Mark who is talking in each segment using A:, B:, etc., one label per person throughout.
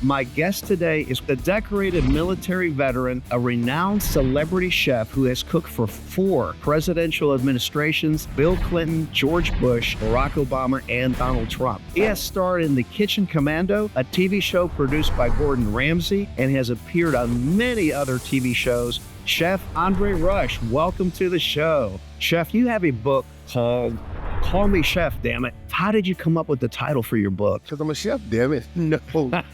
A: My guest today is the decorated military veteran, a renowned celebrity chef who has cooked for 4 presidential administrations: Bill Clinton, George Bush, Barack Obama, and Donald Trump. He has starred in The Kitchen Commando, a TV show produced by Gordon Ramsay, and has appeared on many other TV shows. Chef Andre Rush, welcome to the show. Chef, you have a book called Call Me Chef, damn it. How did you come up with the title for your book?
B: Because I'm a chef, damn it. No,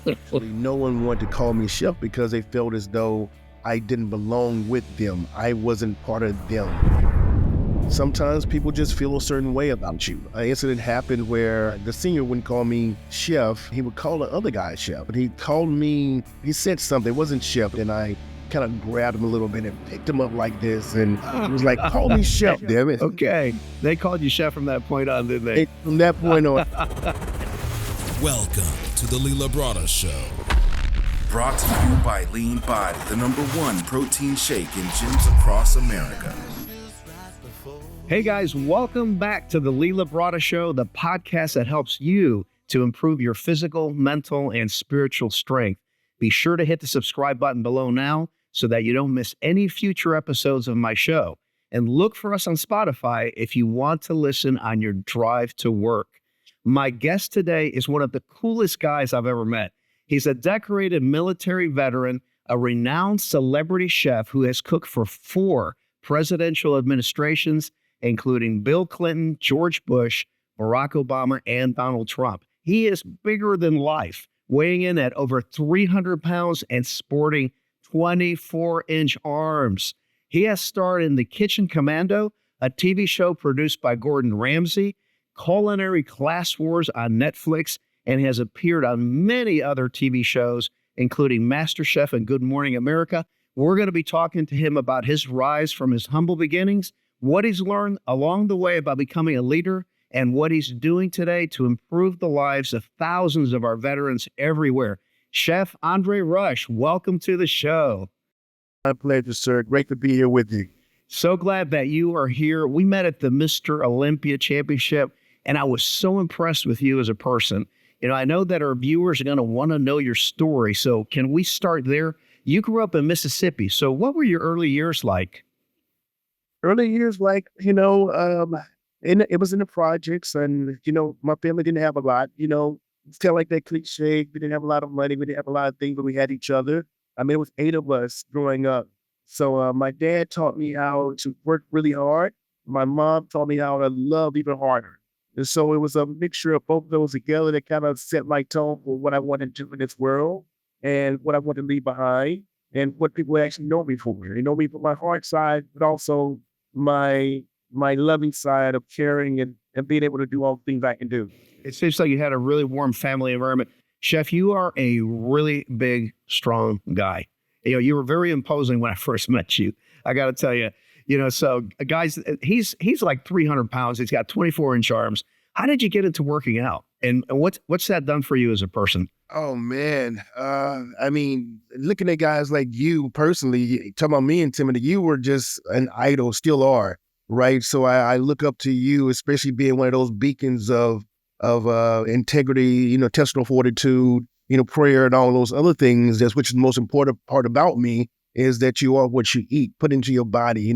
B: actually, no one wanted to call me chef because they felt as though I didn't belong with them. I wasn't part of them. Sometimes people just feel a certain way about you. An incident happened where the senior wouldn't call me chef. He would call the other guy chef. But he called me, he said something, it wasn't chef, and I kind of grabbed him a little bit and picked him up like this, and he was like, call me chef, damn it.
A: Okay. They called you chef from that point on, didn't they?
B: From that point on.
C: Welcome to the Lee Labrada Show. Brought to you by Lean Body, the #1 protein shake in gyms across America.
A: Hey guys, welcome back to the Lee Labrada Show, the podcast that helps you to improve your physical, mental, and spiritual strength. Be sure to hit the subscribe button below now so that you don't miss any future episodes of my show. And look for us on Spotify if you want to listen on your drive to work. My guest today is one of the coolest guys I've ever met. He's a decorated military veteran, a renowned celebrity chef who has cooked for 4 presidential administrations, including Bill Clinton, George Bush, Barack Obama, and Donald Trump. He is bigger than life, weighing in at over 300 pounds and sporting 24-inch arms. He has starred in The Kitchen Commando, a TV show produced by Gordon Ramsay, Culinary Class Wars on Netflix, and has appeared on many other TV shows, including MasterChef and Good Morning America. We're going to be talking to him about his rise from his humble beginnings, what he's learned along the way about becoming a leader, and what he's doing today to improve the lives of thousands of our veterans everywhere. Chef Andre Rush, welcome to the show.
B: My pleasure, sir. Great to be here with you.
A: So glad that you are here. We met at the Mr. Olympia Championship, and I was so impressed with you as a person. You know, I know that our viewers are going to want to know your story, so can we start there? You grew up in Mississippi, so what were your early years like?
B: Early years, like, it was in the projects, and, my family didn't have a lot, it's kind of like that cliche. We didn't have a lot of money. We didn't have a lot of things, but we had each other. I mean, it was 8 of us growing up. So my dad taught me how to work really hard. My mom taught me how to love even harder. And so it was a mixture of both of those together that kind of set my tone for what I wanted to do in this world and what I want to leave behind and what people actually know me for. They know me for my hard side, but also my loving side of caring and being able to do all the things I can do.
A: It seems like you had a really warm family environment. Chef, you are a really big, strong guy. You were very imposing when I first met you. I got to tell you, so guys, he's like 300 pounds. He's got 24-inch arms. How did you get into working out? And what's that done for you as a person?
B: Oh, man. I mean, looking at guys like you personally, talking about me and Timothy, you were just an idol, still are. Right. So I look up to you, especially being one of those beacons of integrity, intestinal fortitude, prayer and all those other things. Which is the most important part about me is that you are what you eat, put into your body.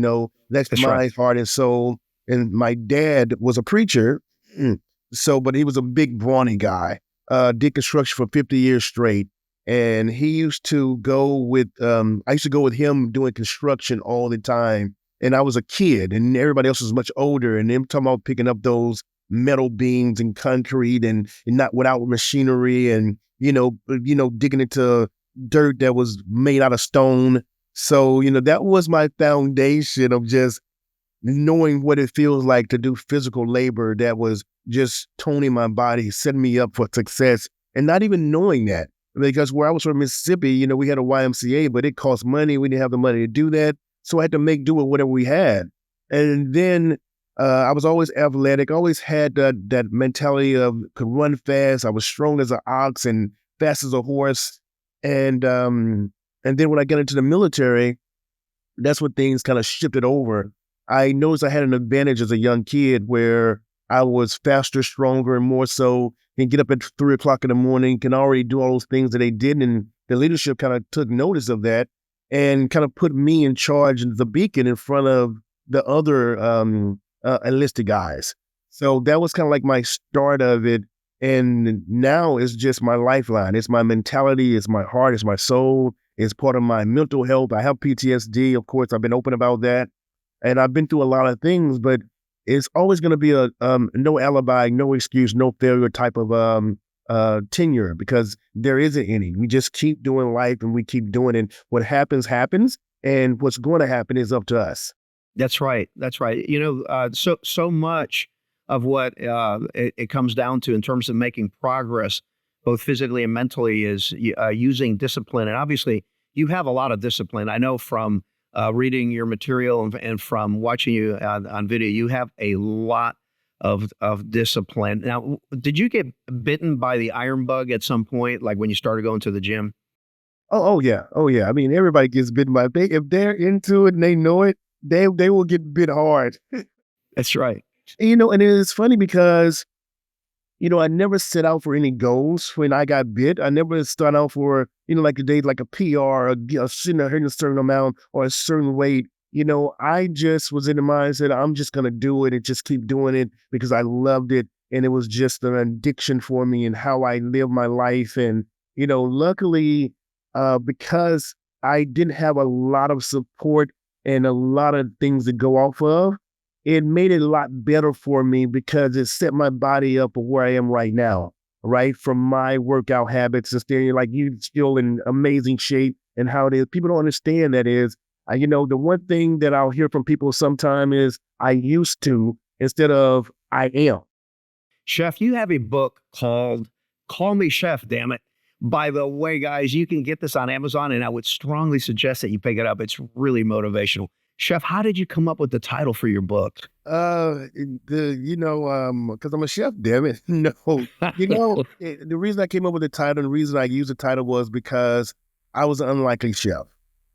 B: That's my
A: right.
B: heart and soul. And my dad was a preacher. But he was a big brawny guy, did construction for 50 years straight. And he used to go with, I used to go with him doing construction all the time. And I was a kid and everybody else was much older. And them talking about picking up those metal beams and concrete and not without machinery and, digging into dirt that was made out of stone. So, that was my foundation of just knowing what it feels like to do physical labor that was just toning my body, setting me up for success and not even knowing that. Because where I was from Mississippi, we had a YMCA, but it cost money. We didn't have the money to do that. So I had to make do with whatever we had. And then I was always athletic, always had that mentality of could run fast. I was strong as an ox and fast as a horse. And then when I got into the military, that's when things kind of shifted over. I noticed I had an advantage as a young kid where I was faster, stronger, and more so, can get up at 3 o'clock in the morning, can already do all those things that they did. And the leadership kind of took notice of that and kind of put me in charge of the beacon in front of the other enlisted guys. So that was kind of like my start of it. And now it's just my lifeline. It's my mentality. It's my heart. It's my soul. It's part of my mental health. I have PTSD. Of course, I've been open about that. And I've been through a lot of things, but it's always going to be a no alibi, no excuse, no failure type of tenure, because there isn't any. We just keep doing life and we keep doing it. What happens, happens. And what's going to happen is up to us.
A: That's right. That's right. So much of what it comes down to in terms of making progress, both physically and mentally, is using discipline. And obviously, you have a lot of discipline. I know from reading your material and from watching you on video, you have a lot of discipline. Now, did you get bitten by the iron bug at some point, like when you started going to the gym?
B: Oh yeah. I mean, everybody gets bitten by it. If they're into it and they know it, they will get bit hard.
A: That's right.
B: And it's funny because, I never set out for any goals when I got bit. I never start out for, like a day, like a PR, or sitting hitting a certain amount or a certain weight. I just was in the mindset, I'm just going to do it and just keep doing it because I loved it. And it was just an addiction for me and how I live my life. And, luckily, because I didn't have a lot of support and a lot of things to go off of, it made it a lot better for me because it set my body up for where I am right now, right? From my workout habits and staying like you still in amazing shape and how it is. People don't understand that is, the one thing that I'll hear from people sometime is I used to instead of I am.
A: Chef, you have a book called Call Me Chef, damn it. By the way, guys, you can get this on Amazon, and I would strongly suggest that you pick it up. It's really motivational. Chef, how did you come up with the title for your book?
B: Because I'm a chef, damn it. No, the reason I came up with the title, the reason I used the title was because I was an unlikely chef.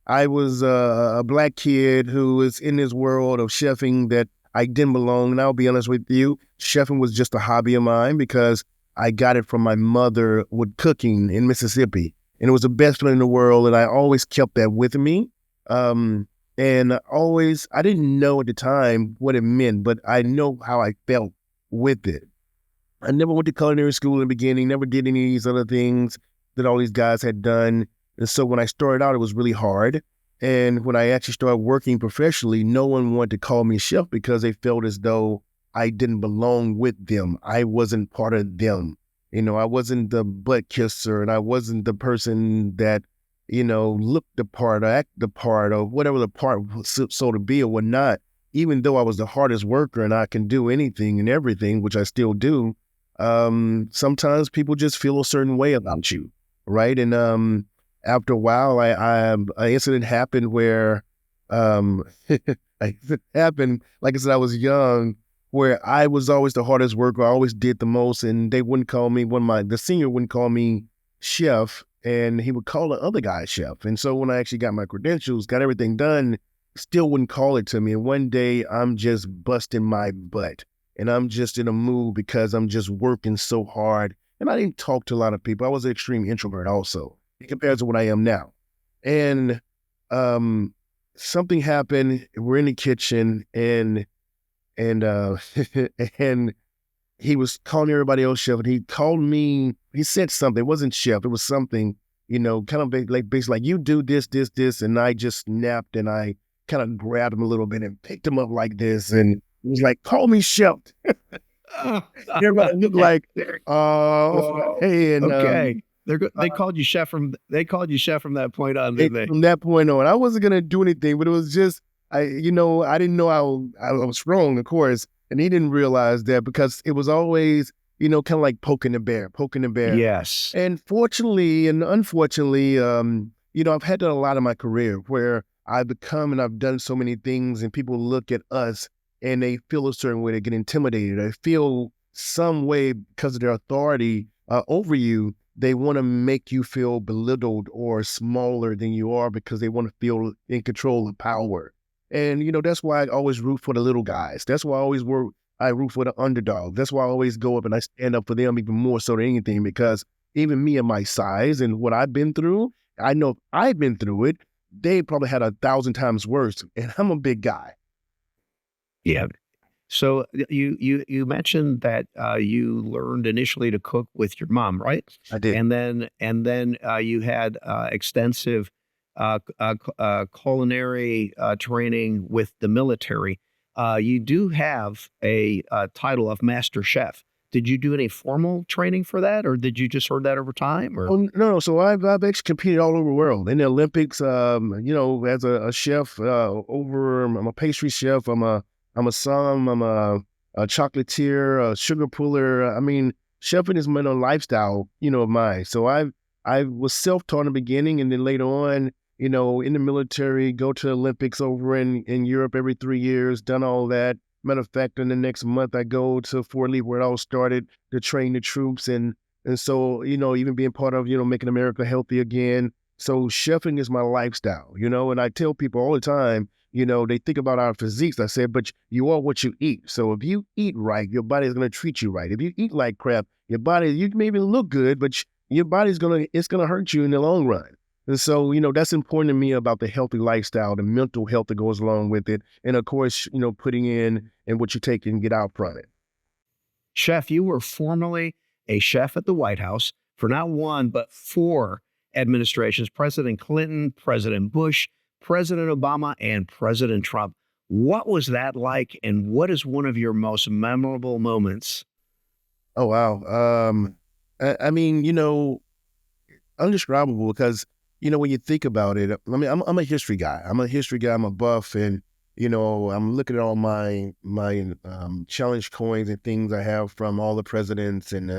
B: I was a Black kid who was in this world of chefing that I didn't belong. And I'll be honest with you, chefing was just a hobby of mine because I got it from my mother with cooking in Mississippi. And it was the best feeling in the world. And I always kept that with me. And I didn't know at the time what it meant, but I know how I felt with it. I never went to culinary school in the beginning, never did any of these other things that all these guys had done. And so when I started out, it was really hard. And when I actually started working professionally, no one wanted to call me chef because they felt as though I didn't belong with them. I wasn't part of them. I wasn't the butt kisser, and I wasn't the person that look the part or act the part or whatever the part was so to be or whatnot, even though I was the hardest worker and I can do anything and everything, which I still do, sometimes people just feel a certain way about you, right? And after a while, an incident happened where, it happened, like I said, I was young, where I was always the hardest worker, I always did the most, and they wouldn't call me, the senior wouldn't call me chef, and he would call the other guy chef. And so when I actually got my credentials, got everything done, still wouldn't call it to me. And one day I'm just busting my butt and I'm just in a mood because I'm just working so hard. And I didn't talk to a lot of people. I was an extreme introvert also in comparison to what I am now. And something happened. We're in the kitchen and and he was calling everybody else chef, and he called me, he said something, it wasn't chef, it was something, kind of basically like, you do this, and I just snapped, and I kind of grabbed him a little bit and picked him up like this, and he was like, call me chef. Everybody looked like, hey, and
A: okay. They called you chef from that point on, didn't they?
B: From that point on, I wasn't gonna do anything, but it was just, I didn't know I was wrong, of course. And he didn't realize that because it was always, kind of like poking the bear.
A: Yes.
B: And fortunately and unfortunately, I've had that a lot in my career where I've become and I've done so many things and people look at us and they feel a certain way, they get intimidated. They feel some way because of their authority over you, they want to make you feel belittled or smaller than you are because they want to feel in control of power. And, that's why I always root for the little guys. That's why I always I root for the underdog. That's why I always go up and I stand up for them even more so than anything, because even me and my size and what I've been through, I know if I've been through it, they probably had 1,000 times worse. And I'm a big guy.
A: Yeah. So you mentioned that you learned initially to cook with your mom, right?
B: I did.
A: And then you had extensive culinary training with the military. You do have a title of master chef. Did you do any formal training for that, or did you just learn that over time? Or
B: Oh, no. So I've actually competed all over the world in the Olympics. As a chef, I'm a pastry chef. I'm a somm. I'm a chocolatier, a sugar puller. I mean, chefing is my own lifestyle, of mine. So I was self-taught in the beginning, and then later on, in the military, go to the Olympics over in Europe every 3 years. Done all that. Matter of fact, in the next month, I go to Fort Lee, where it all started, to train the troops. And so, even being part of, making America healthy again. So chefing is my lifestyle, and I tell people all the time, they think about our physiques. I said, but you are what you eat. So if you eat right, your body is going to treat you right. If you eat like crap, your body, you can maybe look good, but your body's it's going to hurt you in the long run. And so, that's important to me about the healthy lifestyle, the mental health that goes along with it. And of course, putting in and what you take and get out from it.
A: Chef, you were formerly a chef at the White House for not one, but 4 administrations: President Clinton, President Bush, President Obama, and President Trump. What was that like, and what is one of your most memorable moments?
B: Oh, wow. I mean, undescribable, because, when you think about it, I mean, I'm a history guy. I'm a buff, and, I'm looking at all my challenge coins and things I have from all the presidents, and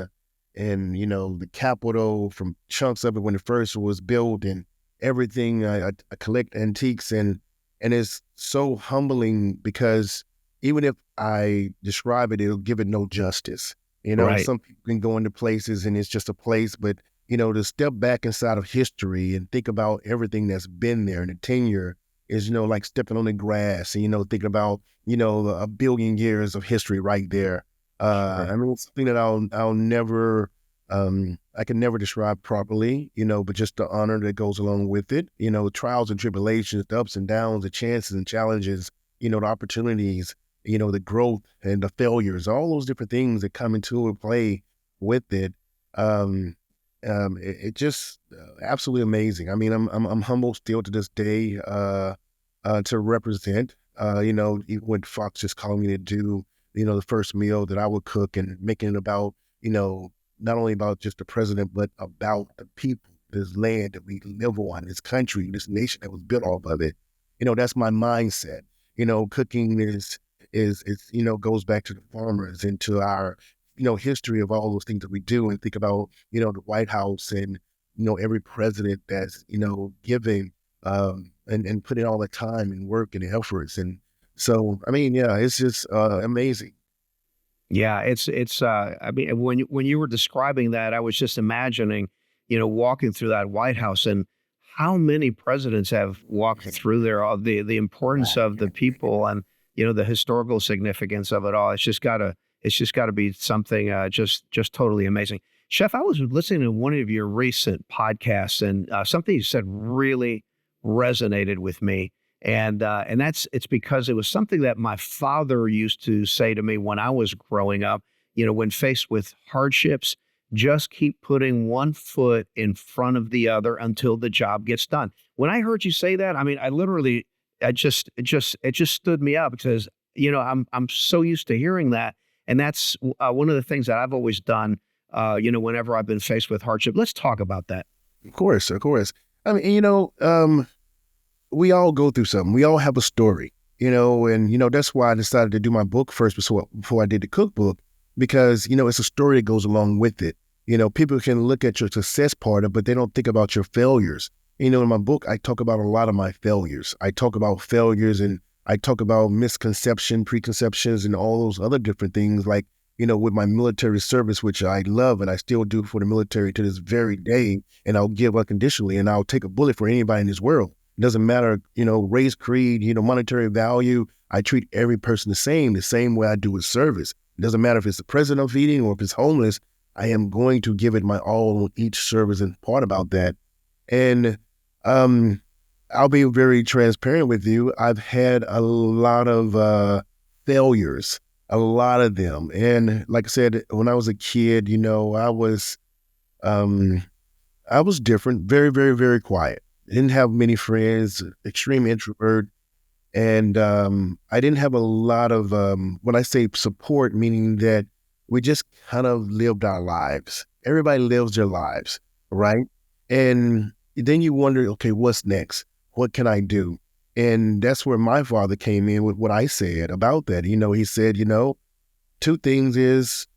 B: the Capitol, from chunks of it when it first was built, and everything. I collect antiques, and it's so humbling, because even if I describe it, it'll give it no justice.
A: Right.
B: Some people can go into places and it's just a place, but to step back inside of history and think about everything that's been there, and the tenure is, like stepping on the grass, and, thinking about, a billion years of history right there.
A: Sure.
B: I mean, it's something that I'll never, I can never describe properly, but just the honor that goes along with it, trials and tribulations, the ups and downs, the chances and challenges, the opportunities, the growth and the failures, all those different things that come into play with it. It just absolutely amazing. I mean, I'm humbled still to this day to represent. Even when Fox just called me to do, the first meal that I would cook, and making it about, not only about just the president, but about the people, this land that we live on, this country, this nation that was built off of it. That's my mindset. Cooking is goes back to the farmers and to our, history of all those things that we do, and think about, the White House, and, every president that's, giving and putting all the time and work and efforts. And so, I mean, yeah, it's just amazing.
A: Yeah, I mean, when you were describing that, I was just imagining, walking through that White House, and how many presidents have walked through there, all the importance of the people, and, the historical significance of it all. It's just gotta be something just totally amazing. Chef, I was listening to one of your recent podcasts, and something you said really resonated with me. And it's because it was something that my father used to say to me when I was growing up. When faced with hardships, just keep putting one foot in front of the other until the job gets done. When I heard you say that, I mean, it just stood me up, because I'm so used to hearing that, and that's one of the things that I've always done. Whenever I've been faced with hardship. Let's talk about that.
B: Of course. I mean, we all go through something. We all have a story, and, that's why I decided to do my book first before I did the cookbook, because, it's a story that goes along with it. People can look at your success part of it, but they don't think about your failures. In my book, I talk about a lot of my failures. I talk about failures, and I talk about misconception, preconceptions, and all those other different things, like, with my military service, which I love and I still do for the military to this very day, and I'll give unconditionally, and I'll take a bullet for anybody in this world. It doesn't matter, race, creed, monetary value. I treat every person the same way I do with service. It doesn't matter if it's the president I'm feeding or if it's homeless. I am going to give it my all on each service and part about that. And I'll be very transparent with you. I've had a lot of failures, a lot of them. And like I said, when I was a kid, I was different, very, very, very quiet. Didn't have many friends, extreme introvert. And I didn't have a lot of, when I say support, meaning that we just kind of lived our lives. Everybody lives their lives, right? And then you wonder, okay, what's next? What can I do? And that's where my father came in with what I said about that. He said, two things is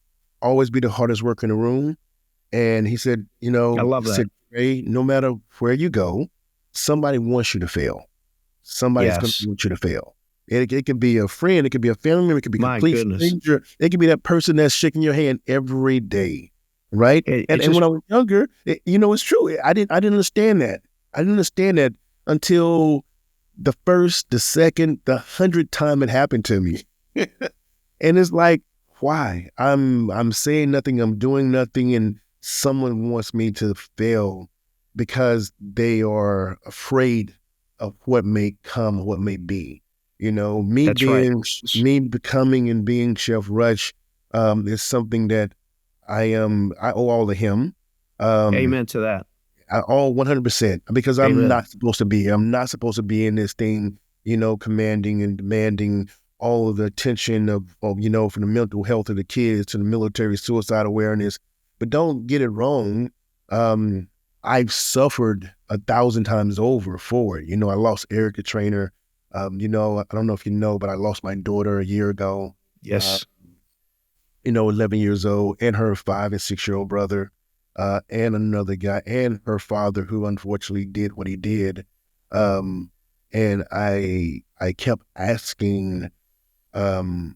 B: always be the hardest worker in the room. And he said,
A: I love that.
B: Ray, no matter where you go, somebody wants you to fail. Somebody's going to want you to fail. It could be a friend, it could be a family member, it could be a complete stranger. It could be that person that's shaking your hand every day, right? And when I was younger, it's true. I didn't understand that. I didn't understand that until the first, the second, the 100th time it happened to me. And it's like, why? I'm saying nothing, I'm doing nothing, and someone wants me to fail because they are afraid of what may come, what may be. Me becoming and being Chef Rush is something that I owe all to him.
A: Amen to that.
B: I owe 100% because I'm not supposed to be here. I'm not supposed to be in this thing, commanding and demanding all of the attention of from the mental health of the kids to the military suicide awareness. But don't get it wrong. I've suffered 1,000 times over for it. I lost Erica Trainer. I don't know if you know, but I lost my daughter a year ago.
A: Yes.
B: 11 years old, and her 5 and 6-year-old brother, and another guy, and her father, who unfortunately did what he did. And I kept asking him,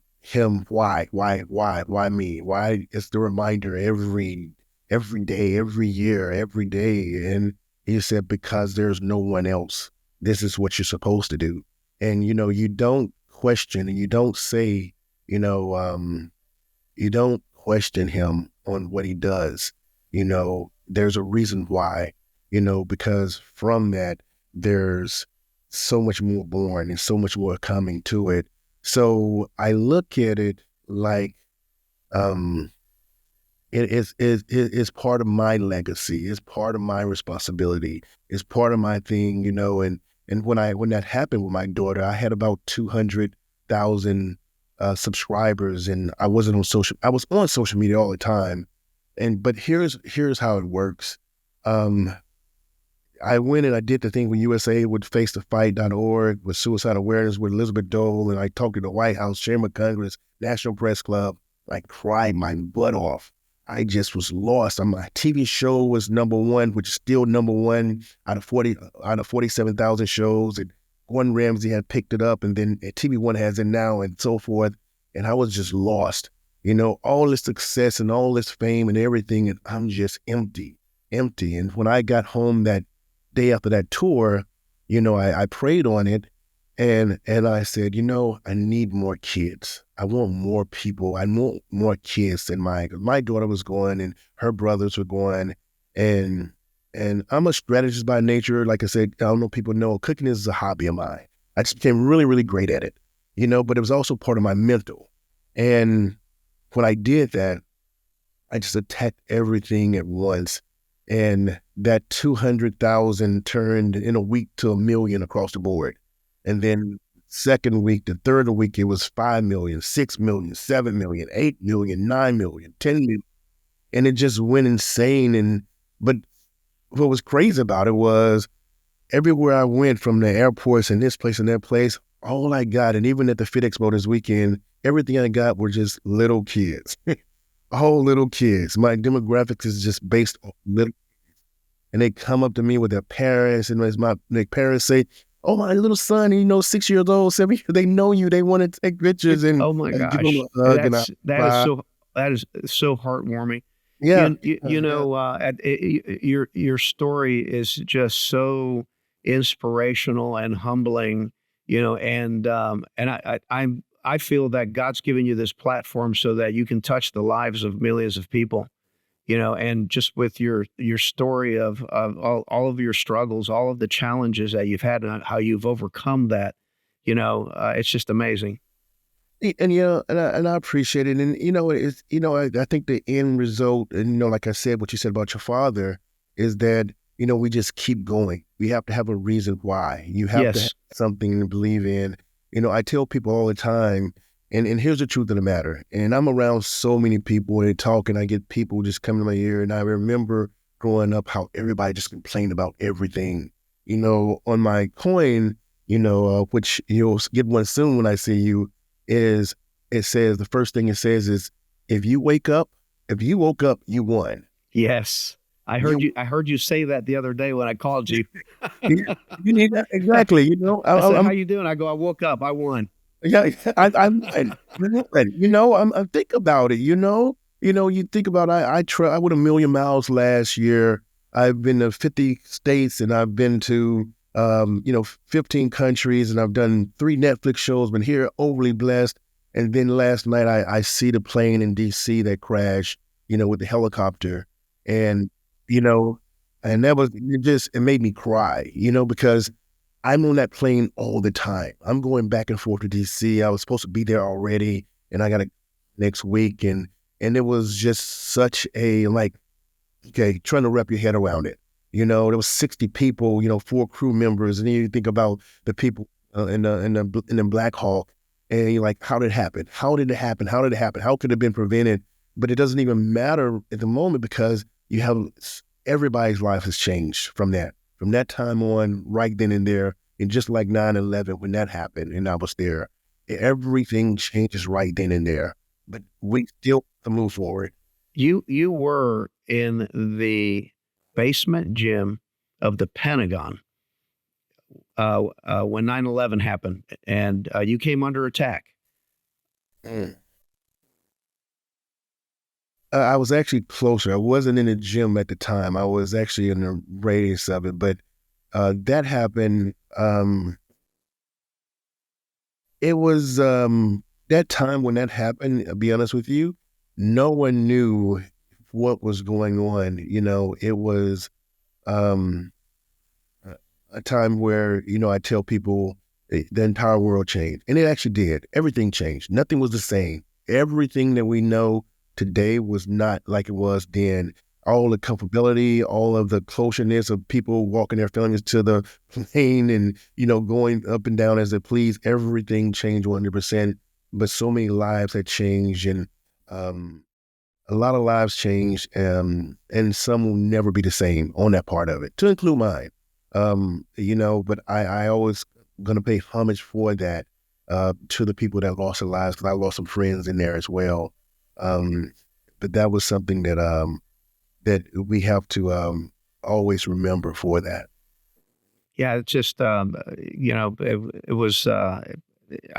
B: why me? Why? It's the reminder every day, every year, every day. And he said, because there's no one else. This is what you're supposed to do. And, you don't question and you don't say, you don't question him on what he does. There's a reason why, because from that, there's so much more born and so much more coming to it. So I look at it like it's part of my legacy. It's part of my responsibility. It's part of my thing, and when that happened with my daughter, I had about 200,000 subscribers, and I was on social media all the time. But here's how it works. I went and I did the thing with USA with FaceTheFight.org, with suicide awareness with Elizabeth Dole, and I talked to the White House, Chamber of Congress, National Press Club. I cried my butt off. I just was lost. My TV show was #1, which is still #1 out of 47,000 shows. And Gordon Ramsay had picked it up, and then TV One has it now, and so forth. And I was just lost. All this success and all this fame and everything, and I'm just empty. And when I got home that day after that tour, I prayed on it, and I said, I need more kids. I want more people. I want more kids than my daughter was going and her brothers were going. And I'm a strategist by nature. Like I said, I don't know if people know, cooking is a hobby of mine. I just became really, really great at it, but it was also part of my mental. And when I did that, I just attacked everything at once. And that 200,000 turned in a week to 1 million across the board. And then second week, the third week, it was 5 million, 6 million, 7 million, 8 million, 9 million, 10 million. And it just went insane. But what was crazy about it was everywhere I went, from the airports and this place and that place, all I got, and even at the Fit Expo this weekend, everything I got were just little kids. All little kids. My demographics is just based on little kids. And they come up to me with their parents, and as their parents say, "Oh, my little son, 6 years old, 7 years, they know you, they want to take pictures." And
A: oh my gosh,
B: give them a hug,
A: that is so heartwarming.
B: Yeah.
A: Your story is just so inspirational and humbling, I feel that God's given you this platform so that you can touch the lives of millions of people, and just with your story of all of your struggles, all of the challenges that you've had and how you've overcome that, it's just amazing.
B: And I appreciate it. And I think the end result, and like I said, what you said about your father, is that we just keep going. We have to have a reason why. You have to have
A: Yes.
B: something to believe in. I tell people all the time, and here's the truth of the matter. And I'm around so many people and they talk, and I get people just coming to my ear. And I remember growing up how everybody just complained about everything. On my coin, which you'll get one soon when I see you, is it says, the first thing it says is, if you woke up, you won.
A: Yes. I heard you say that the other day when I called you.
B: You need that. Exactly.
A: I said, how you doing? I go, I woke up, I won.
B: Yeah, I'm ready. I'm think about it. You think about, I went a million miles last year. I've been to 50 states and I've been to 15 countries, and I've done 3 Netflix shows, been here, overly blessed. And then last night I see the plane in DC that crashed, with the helicopter. And, and that was it made me cry, because I'm on that plane all the time. I'm going back and forth to DC. I was supposed to be there already, and I got to next week. And it was just such a, trying to wrap your head around it. There was 60 people, 4 crew members, and then you think about the people in the Black Hawk, and you're like, how did it happen? How did it happen? How did it happen? How could it have been prevented? But it doesn't even matter at the moment, because everybody's life has changed from that time on, right then and there. And just like 9/11, when that happened, and I was there, everything changes right then and there. But we still have to move forward.
A: You were in the basement gym of the Pentagon when 9/11 happened, and you came under attack.
B: I was actually closer. I wasn't in the gym at the time. I was actually in the radius of it, but that happened. It was that time when that happened, I'll be honest with you, no one knew what was going on. It was a time where, I tell people the entire world changed. And it actually did. Everything changed. Nothing was the same. Everything that we know today was not like it was then. All the comfortability, all of the closeness of people walking their families to the plane and, going up and down as they please, everything changed 100%. But so many lives had changed, and a lot of lives changed, and some will never be the same on that part of it, to include mine. But I always going to pay homage for that to the people that lost their lives, because I lost some friends in there as well. But that was something that we have to always remember for that.
A: Yeah, it's just, it was, I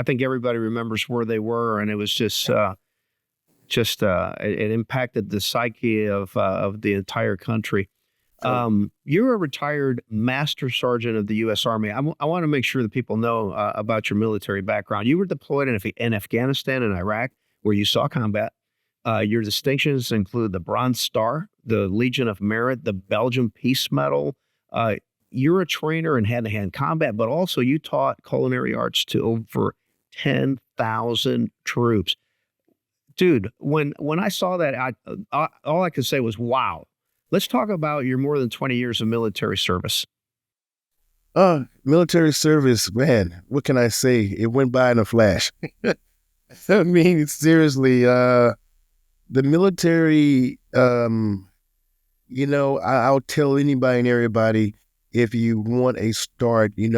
A: think everybody remembers where they were, and it was just it impacted the psyche of the entire country. You're a retired Master Sergeant of the U.S. Army. I want to make sure that people know about your military background. You were deployed in Afghanistan and Iraq, where you saw combat. Your distinctions include the Bronze Star, the Legion of Merit, the Belgian Peace Medal. You're a trainer in hand-to-hand combat, but also you taught culinary arts to over 10,000 troops. Dude, when I saw that, all I could say was, wow. Let's talk about your more than 20 years of military service.
B: Military service, man, what can I say? It went by in a flash. I mean, seriously, the military, I'll tell anybody and everybody, if you want a start, in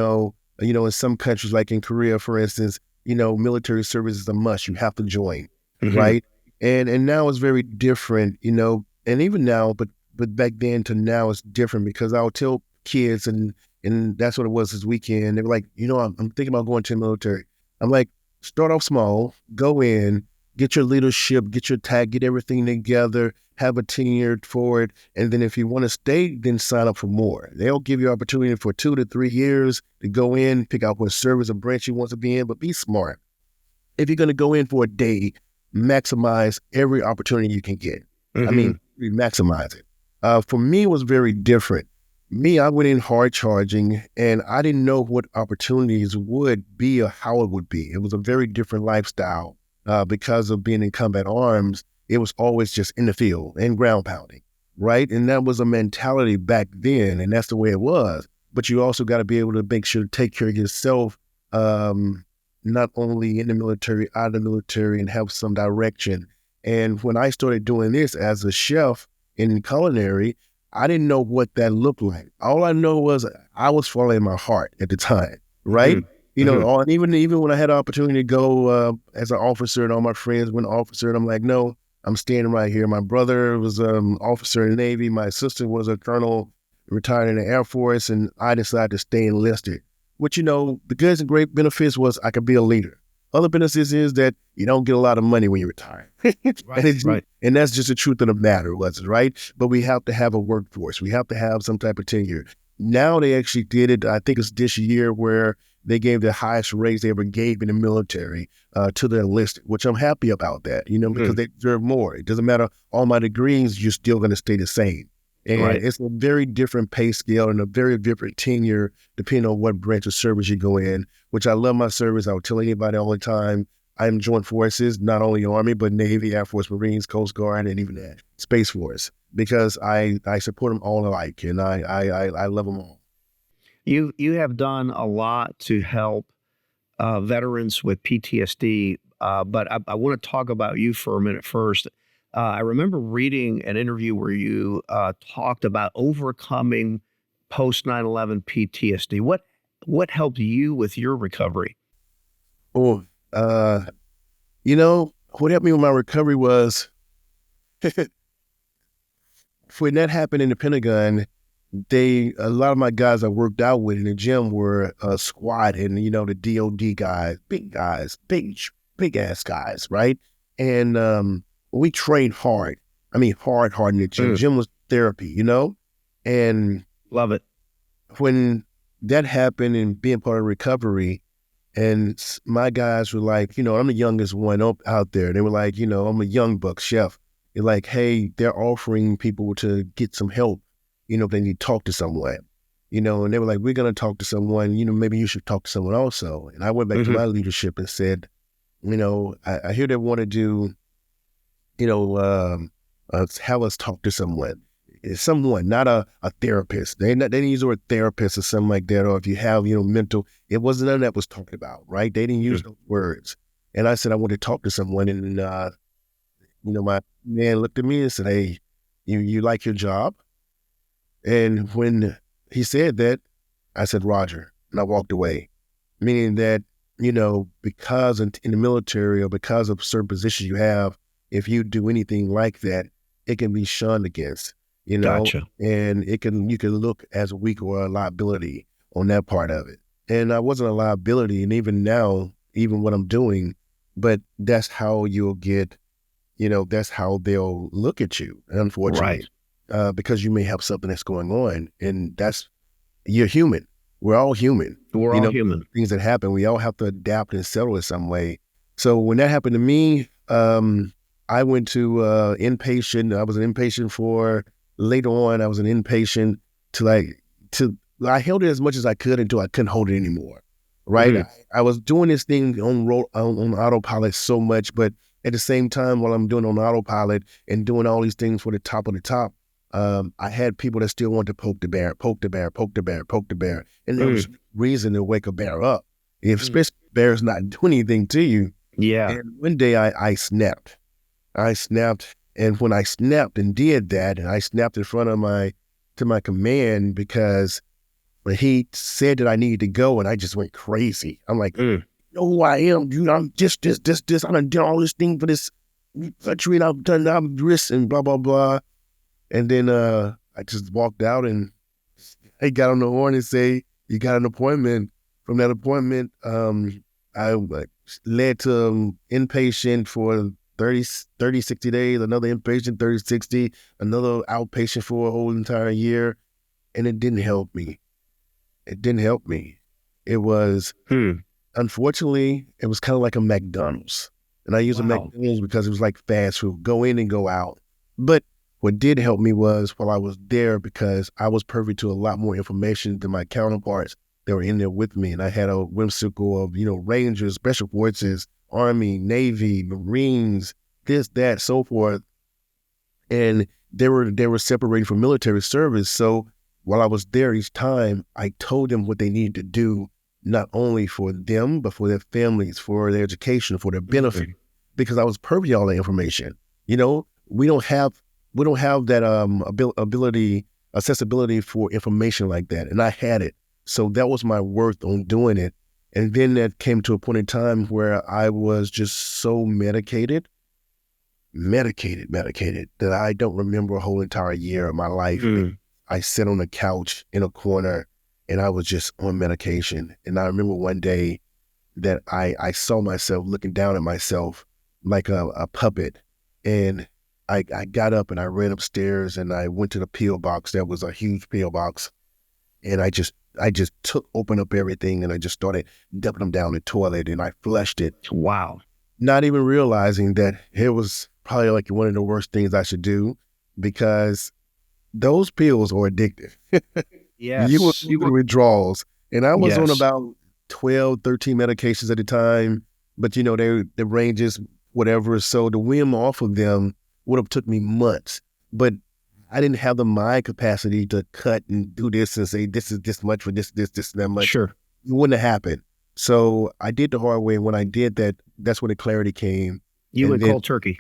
B: some countries, like in Korea, for instance, military service is a must. You have to join, right? And now it's very different, and even now, but back then to now it's different, because I'll tell kids, and that's what it was this weekend. They were like, I'm thinking about going to the military. I'm like, start off small, go in, get your leadership, get your tag, get everything together, have a tenure for it. And then if you want to stay, then sign up for more. They'll give you opportunity for 2 to 3 years to go in, pick out what service or branch you want to be in, but be smart. If you're going to go in for a day, maximize every opportunity you can get. I mean, maximize it. For me, it was very different. Me, I went in hard charging, and I didn't know what opportunities would be or how it would be. It was a very different lifestyle because of being in combat arms. It was always just in the field and ground pounding, right? And that was a mentality back then, and that's the way it was. But you also got to be able to make sure to take care of yourself, not only in the military, out of the military, and have some direction. And when I started doing this as a chef in culinary, I didn't know what that looked like. All I know was I was following my heart at the time, right? You know, and even when I had an opportunity to go as an officer, and all my friends went officer, and I'm like, no, I'm staying right here. My brother was an officer in the Navy. My sister was a colonel, retired in the Air Force, and I decided to stay enlisted. Which, you know, the goods and great benefits was I could be a leader. Other benefits is that you don't get a lot of money when you retire.
A: Right.
B: And that's just the truth of the matter, right? But we have to have a workforce. We have to have some type of tenure. Now they actually did it, I think it's this year, where they gave the highest raise they ever gave in the military to the enlisted, which I'm happy about that, you know, because they deserve more. It doesn't matter, all my degrees, you're still going to stay the same. And it's a very different pay scale and a very different tenure depending on what branch of service you go in, which I love my service. I would tell anybody all the time, I'm Joint Forces, not only Army, but Navy, Air Force, Marines, Coast Guard, and even Space Force, because I support them all alike, and I love them all.
A: You have done a lot to help veterans with PTSD, but I want to talk about you for a minute first. I remember reading an interview where you talked about overcoming post 9/11 PTSD. What helped you with your recovery?
B: Oh, you know, what helped me with my recovery was when that happened in the Pentagon, a lot of my guys I worked out with in the gym were squad and, you know, the DOD guys, big ass guys, right? And we trained hard. I mean, hard in the gym. Gym was therapy, you know? And
A: love it.
B: When that happened and being part of recovery, and my guys were like, you know, I'm the youngest one out there. They were like, you know, I'm a young buck chef. They're like, hey, they're offering people to get some help, you know, if they need to talk to someone, you know, and they were like, we're going to talk to someone, you know, maybe you should talk to someone also. And I went back to my leadership and said, you know, I hear they want to do, you know, have us talk to someone. It's someone, not a therapist. They didn't use the word therapist or something like that. Or if you have, you know, mental, it wasn't none of that was talked about, right? They didn't use those words. And I said, I want to talk to someone. And, you know, my man looked at me and said, hey, you like your job? And when he said that, I said, Roger, and I walked away. Meaning that, you know, because in the military or because of certain positions you have, if you do anything like that, it can be shunned against, you know, and you can look as a weak or a liability on that part of it. And I wasn't a liability, and even now, even what I'm doing, but that's how you'll get, you know, that's how they'll look at you, unfortunately, because you may have something that's going on, and you're human. We're all human.
A: We're all human.
B: Things that happen, we all have to adapt and settle in some way. So when that happened to me, I went to inpatient. I was an inpatient later on, I was an inpatient I held it as much as I could until I couldn't hold it anymore, right? I was doing this thing on autopilot so much, but at the same time, while I'm doing on autopilot and doing all these things for the top of the top, I had people that still wanted to poke the bear. And there was reason to wake a bear up. Especially if the bear's not doing anything to you.
A: Yeah.
B: And one day I snapped. And when I snapped and did that, and I snapped in front of my command because he said that I needed to go, and I just went crazy. I'm like, you know who I am, dude. I'm just this. I done done all this thing for this country, and I'm risk and blah, blah, blah. And then I just walked out, and I got on the horn and say, you got an appointment. From that appointment, I led to inpatient for 30, 60 days, another inpatient 30, 60, another outpatient for a whole entire year. And it didn't help me. It didn't help me. It was, unfortunately, it was kind of like a McDonald's. And I use a McDonald's because it was like fast food, go in and go out. But what did help me was while I was there, because I was privy to a lot more information than my counterparts that were in there with me. And I had a whimsical of, Rangers, Special Forces, Army, Navy, Marines, this, that, so forth. And they were separated from military service. So while I was there each time, I told them what they needed to do, not only for them, but for their families, for their education, for their benefit, because I was privy to all the information. We don't have that accessibility for information like that. And I had it. So that was my worth on doing it. And then that came to a point in time where I was just so medicated, that I don't remember a whole entire year of my life. I sat on the couch in a corner and I was just on medication. And I remember one day that I saw myself looking down at myself like a puppet. And I got up and I ran upstairs and I went to the P.O. box. That was a huge P.O. box. And I just opened up everything and I just started dumping them down the toilet and I flushed it.
A: Wow.
B: Not even realizing that it was probably like one of the worst things I should do, because those pills are addictive.
A: Yes.
B: You were withdrawals. And I was on about 12, 13 medications at a time, but the ranges, whatever. So the whim off of them would have took me months, but I didn't have the mind capacity to cut and do this and say, this is this much for this, and that much.
A: Sure.
B: It wouldn't have happened. So I did the hard way. And when I did that, that's where the clarity came.
A: You went cold turkey.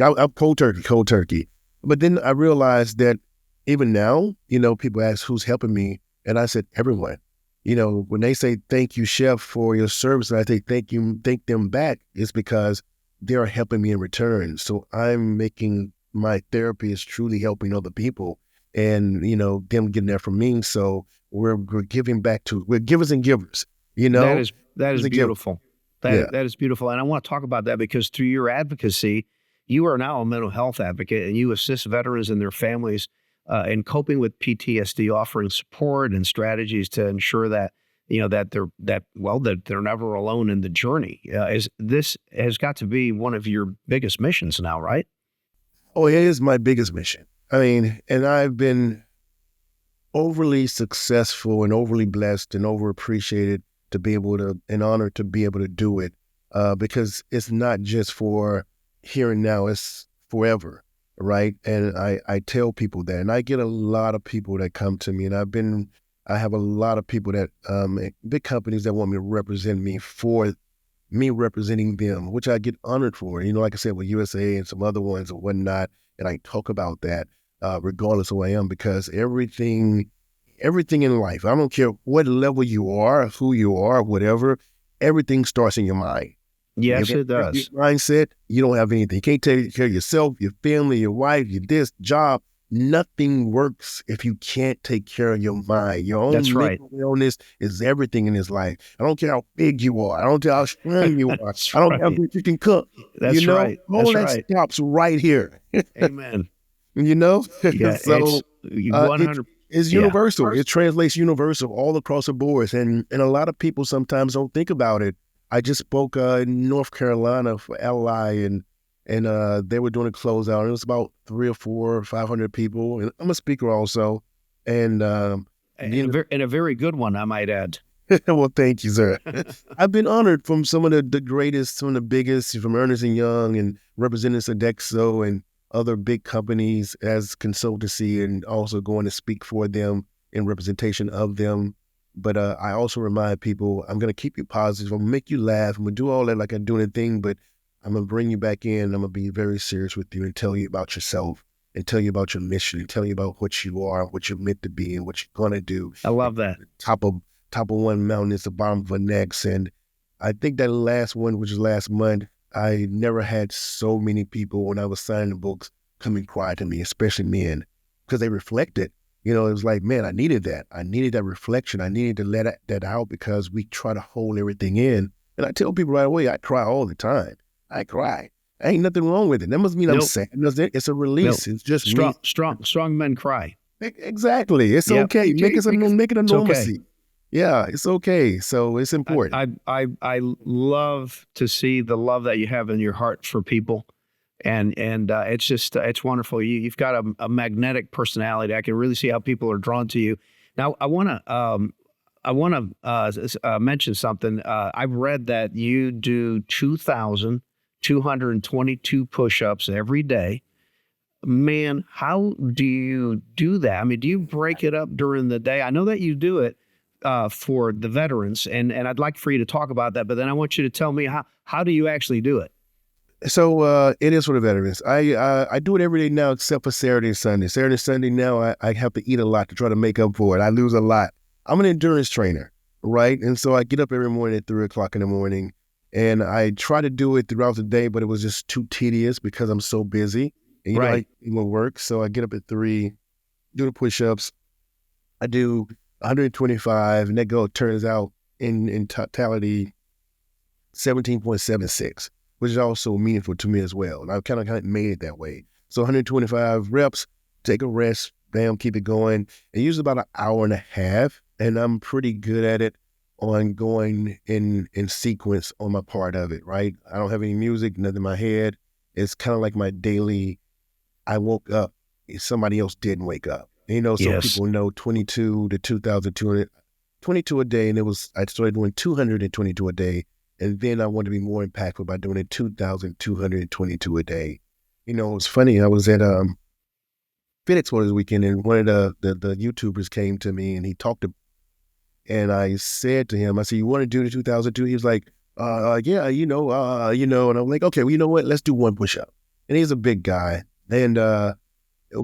B: I'm cold turkey. But then I realized that even now, people ask who's helping me. And I said, everyone. When they say, thank you, chef, for your service, and I say, thank them back, it's because they're helping me in return. So I'm making my therapy is truly helping other people and, them getting that from me. So we're giving back we're givers and givers,
A: That is beautiful.
B: That
A: is beautiful. And I want to talk about that because through your advocacy, you are now a mental health advocate and you assist veterans and their families in coping with PTSD, offering support and strategies to ensure that, that they're never alone in the journey. This has got to be one of your biggest missions now, right?
B: Oh, it is my biggest mission. I mean, and I've been overly successful and overly blessed and overappreciated to be able to, and honored to be able to do it, because it's not just for here and now, it's forever, right? And I tell people that, and I get a lot of people that come to me, and I have a lot of people that, big companies that want me to represent me for me representing them, which I get honored for. Like I said, with USA and some other ones and whatnot, and I talk about that regardless of who I am, because everything in life, I don't care what level you are, who you are, whatever, everything starts in your mind.
A: Yes, it does.
B: Your mindset, you don't have anything. You can't take care of yourself, your family, your wife, your job. Nothing works if you can't take care of your mind. Your own mental illness is everything in this life. I don't care how big you are. I don't care how strong you are. I don't care how good you can cook.
A: That's right.
B: All that stops right here.
A: Amen.
B: Yeah,
A: so
B: it's universal. It translates universal all across the board. And a lot of people sometimes don't think about it. I just spoke in North Carolina for LI, and they were doing a closeout. And it was about 300 or 400 or 500 people. And I'm a speaker also. And a
A: very good one, I might add.
B: Well, thank you, sir. I've been honored from some of the greatest, some of the biggest, from Ernst & Young and representing Sodexo and other big companies as consultancy, and also going to speak for them in representation of them. But I also remind people, I'm going to keep you positive. I'm going to make you laugh. I'm going to do all that like I do anything, but I'm going to bring you back in. I'm going to be very serious with you and tell you about yourself and tell you about your mission and tell you about what you are, what you're meant to be, and what you're going to do.
A: I love that.
B: Top of one mountain is the bottom of the next. And I think that last one, which is last month, I never had so many people when I was signing the books come and cry to me, especially men, because they reflected. It was like, man, I needed that. I needed that reflection. I needed to let that out, because we try to hold everything in. And I tell people right away, I cry all the time. I cry. Ain't nothing wrong with it. That must mean I'm
A: Nope.
B: sad. It's a release.
A: Nope.
B: It's just me.
A: Strong men cry.
B: Exactly. It's
A: Yep.
B: okay. Make it a normalcy.
A: Okay.
B: Yeah, it's okay. So it's important.
A: I love to see the love that you have in your heart for people, and it's just it's wonderful. You've got a magnetic personality. I can really see how people are drawn to you. Now I want to mention something. I've read that you do 2,222 push-ups every day. Man, how do you do that? I mean, do you break it up during the day? I know that you do it for the veterans, and I'd like for you to talk about that, but then I want you to tell me how do you actually do it?
B: So it is for the veterans. I do it every day now except for Saturday and Sunday. Saturday and Sunday now I have to eat a lot to try to make up for it. I lose a lot. I'm an endurance trainer, right? And so I get up every morning at 3:00 in the morning, and I try to do it throughout the day, but it was just too tedious because I'm so busy. And
A: Right.
B: Know, I work. So I get up at 3, do the push-ups. I do 125, and that turns out in totality 17.76, which is also meaningful to me as well. And I kind of made it that way. So 125 reps, take a rest, bam, keep it going. It usually about an hour and a half, and I'm pretty good at it on going in sequence on my part of it, right? I don't have any music, nothing in my head. It's kind of like my daily, I woke up, somebody else didn't wake up. You know, so
A: Yes.
B: people know 22 to 2,200, 22 a day, and I started doing 222 a day, and then I wanted to be more impactful by doing it 2,222 a day. You know, it's funny, I was at FedEx this weekend, and one of the YouTubers came to me, and he talked to, and I said to him, I said, you want to do the 2,002? He was like, yeah, and I'm like, okay, well, you know what? Let's do one push-up. And he's a big guy, and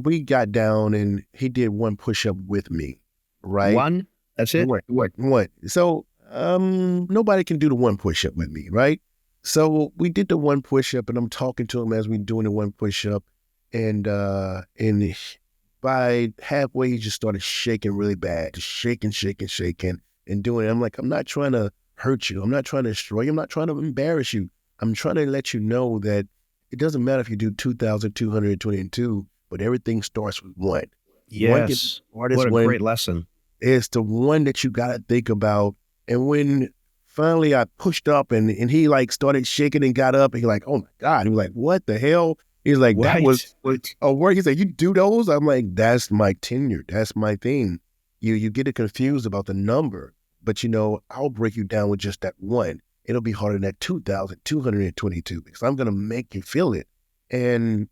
B: we got down, and he did one push-up with me, right?
A: One? That's it?
B: One. So nobody can do the one push-up with me, right? So we did the one push-up, and I'm talking to him as we're doing the one push-up, and by halfway, he just started shaking really bad, just shaking, and doing it. I'm like, I'm not trying to hurt you. I'm not trying to destroy you. I'm not trying to embarrass you. I'm trying to let you know that it doesn't matter if you do 2,222, but everything starts with one.
A: Yes. What a great lesson.
B: It's the one that you got to think about. And when finally I pushed up and he like started shaking and got up, and he's like, oh my God. He was like, what the hell? He's like, that was a work. He said, you do those? I'm like, that's my tenure. That's my thing. You get it confused about the number, but I'll break you down with just that one. It'll be harder than that 2,222 because I'm going to make you feel it. And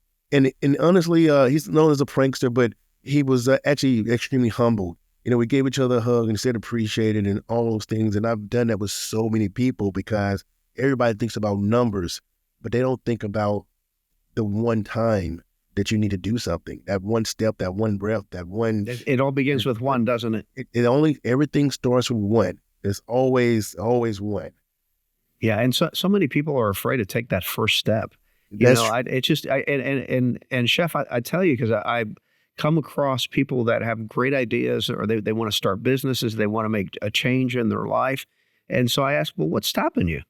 B: honestly, he's known as a prankster, but he was actually extremely humble. We gave each other a hug and said appreciated and all those things. And I've done that with so many people because everybody thinks about numbers, but they don't think about the one time that you need to do something, that one step, that one breath, that one.
A: It all begins with one, doesn't it?
B: Everything starts with one. It's always one.
A: Yeah, and so many people are afraid to take that first step.
B: Chef,
A: I tell you, because I come across people that have great ideas, or they want to start businesses, they want to make a change in their life, and so I ask, well, what's stopping you?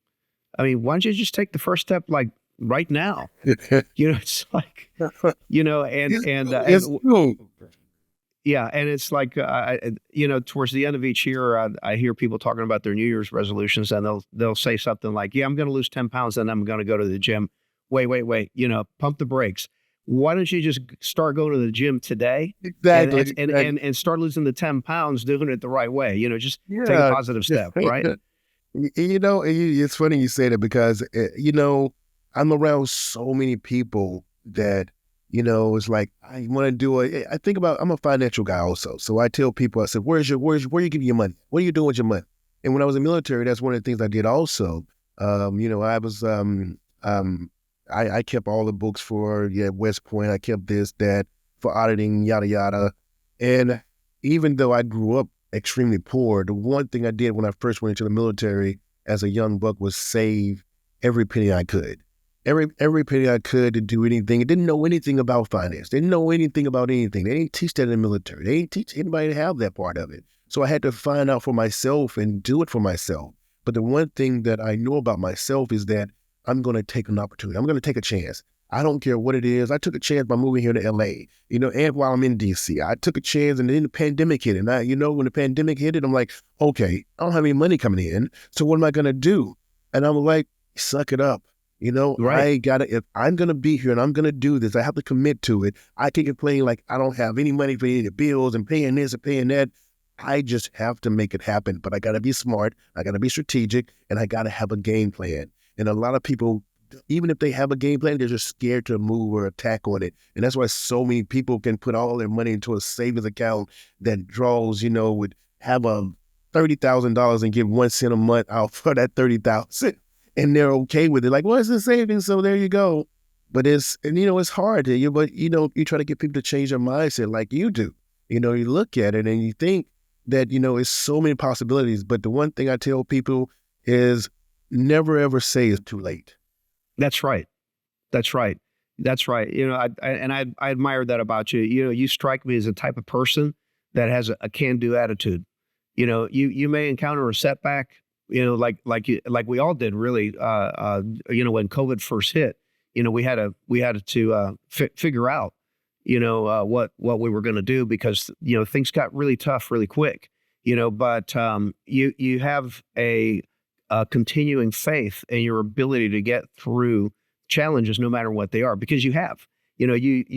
A: I mean, why don't you just take the first step, like right now? It's like, yeah, and it's like, towards the end of each year, I hear people talking about their New Year's resolutions, and they'll say something like, yeah, I'm going to lose 10 pounds, and I'm going to go to the gym. Wait, pump the brakes. Why don't you just start going to the gym today?
B: Exactly.
A: And start losing the 10 pounds, doing it the right way. Just take a positive step, right?
B: It's funny you say that because, I'm around so many people that, it's like, I want to do I'm a financial guy also. So I tell people, I said, where you getting your money? What are you doing with your money? And when I was in the military, that's one of the things I did also. I was, I kept all the books for West Point. I kept this, that, for auditing, yada, yada. And even though I grew up extremely poor, the one thing I did when I first went into the military as a young buck was save every penny I could. Every penny I could to do anything. I didn't know anything about finance. Didn't know anything about anything. They didn't teach that in the military. They didn't teach anybody to have that part of it. So I had to find out for myself and do it for myself. But the one thing that I know about myself is that I'm going to take an opportunity. I'm going to take a chance. I don't care what it is. I took a chance by moving here to LA, and while I'm in DC, I took a chance, and then the pandemic hit. And when the pandemic hit it, I'm like, okay, I don't have any money coming in. So what am I going to do? And I'm like, suck it up.
A: Right.
B: If I'm going to be here and I'm going to do this, I have to commit to it. I can complain like I don't have any money for any of the bills and paying this and paying that. I just have to make it happen. But I got to be smart. I got to be strategic, and I got to have a game plan. And a lot of people, even if they have a game plan, they're just scared to move or attack on it. And that's why so many people can put all their money into a savings account that draws, would have a $30,000 and give 1 cent a month out for that $30,000. And they're okay with it. Like, well, it's a savings, so there you go. But it's hard to you, but you try to get people to change their mindset like you do. You look at it and you think that, it's so many possibilities. But the one thing I tell people is never, ever say it's too late.
A: That's right. That's right. That's right. I admire that about you. You strike me as a type of person that has a can-do attitude. You may encounter a setback, like we all did really, when COVID first hit, we had to figure out, what we were going to do because, things got really tough really quick, but you have a continuing faith in your ability to get through challenges, no matter what they are, because you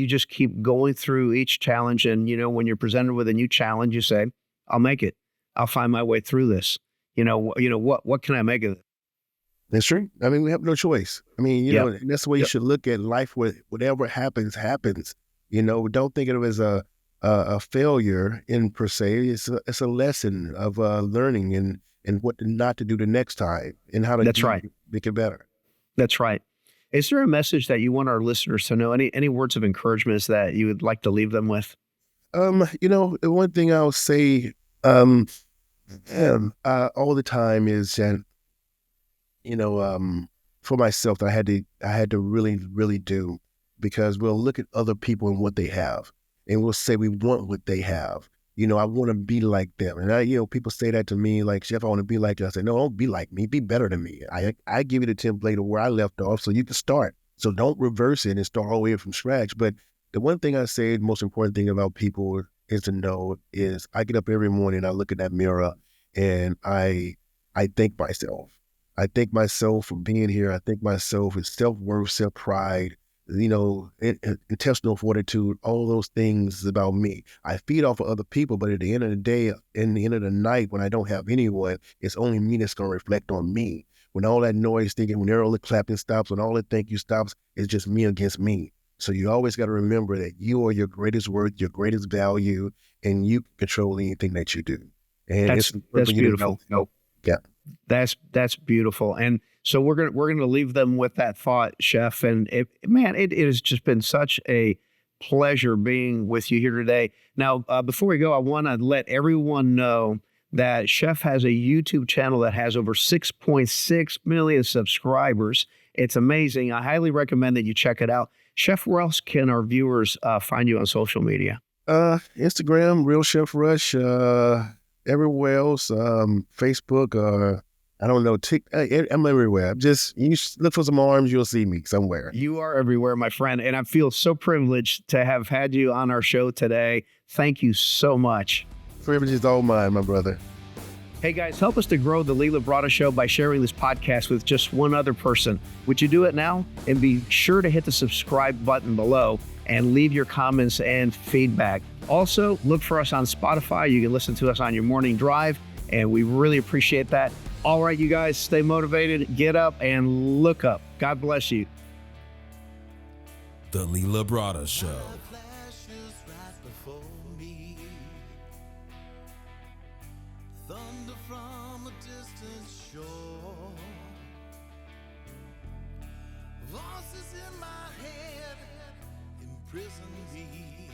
A: just keep going through each challenge. And, when you're presented with a new challenge, you say, I'll make it. I'll find my way through this. What can I make of it?
B: That's true. I mean, we have no choice. I mean, and that's the way you should look at life. Whatever happens, happens. Don't think of it as a failure in per se. It's a lesson of learning and what not to do the next time and how to make it better.
A: That's right. Is there a message that you want our listeners to know? Any words of encouragement that you would like to leave them with?
B: The one thing I'll say all the time is that, for myself, that I had to really, really do, because we'll look at other people and what they have, and we'll say we want what they have. I want to be like them. And people say that to me, like, Chef, I want to be like you. I say, no, don't be like me. Be better than me. I give you the template of where I left off so you can start. So don't reverse it and start all the way from scratch. But the one thing I say, the most important thing about people is to know is I get up every morning, I look in that mirror, and I thank myself. I thank myself for being here. I thank myself for self-worth, self-pride, intestinal fortitude, all those things about me. I feed off of other people, but at the end of the day, in the end of the night, when I don't have anyone, it's only me that's going to reflect on me. When all that noise thinking, when all the clapping stops, when all the thank you stops, it's just me against me. So you always got to remember that you are your greatest worth, your greatest value, and you control anything that you do. And
A: that's beautiful.
B: Yeah.
A: That's beautiful. And so we're gonna leave them with that thought, Chef. And it has just been such a pleasure being with you here today. Now, before we go, I want to let everyone know that Chef has a YouTube channel that has over 6.6 million subscribers. It's amazing. I highly recommend that you check it out. Chef, where else can our viewers find you on social media?
B: Instagram, Real Chef Rush. Everywhere else, Facebook, I don't know, I'm everywhere. You look for some arms, you'll see me somewhere.
A: You are everywhere, my friend, and I feel so privileged to have had you on our show today. Thank you so much.
B: Privilege is all mine, my brother.
A: Hey guys, help us to grow the Lee Labrada Show by sharing this podcast with just one other person. Would you do it now? And be sure to hit the subscribe button below and leave your comments and feedback. Also, look for us on Spotify. You can listen to us on your morning drive, and we really appreciate that. All right, you guys, stay motivated, get up, and look up. God bless you.
C: The Lee Labrada Show.
D: Thunder from a distant shore. Voices in my head imprison me.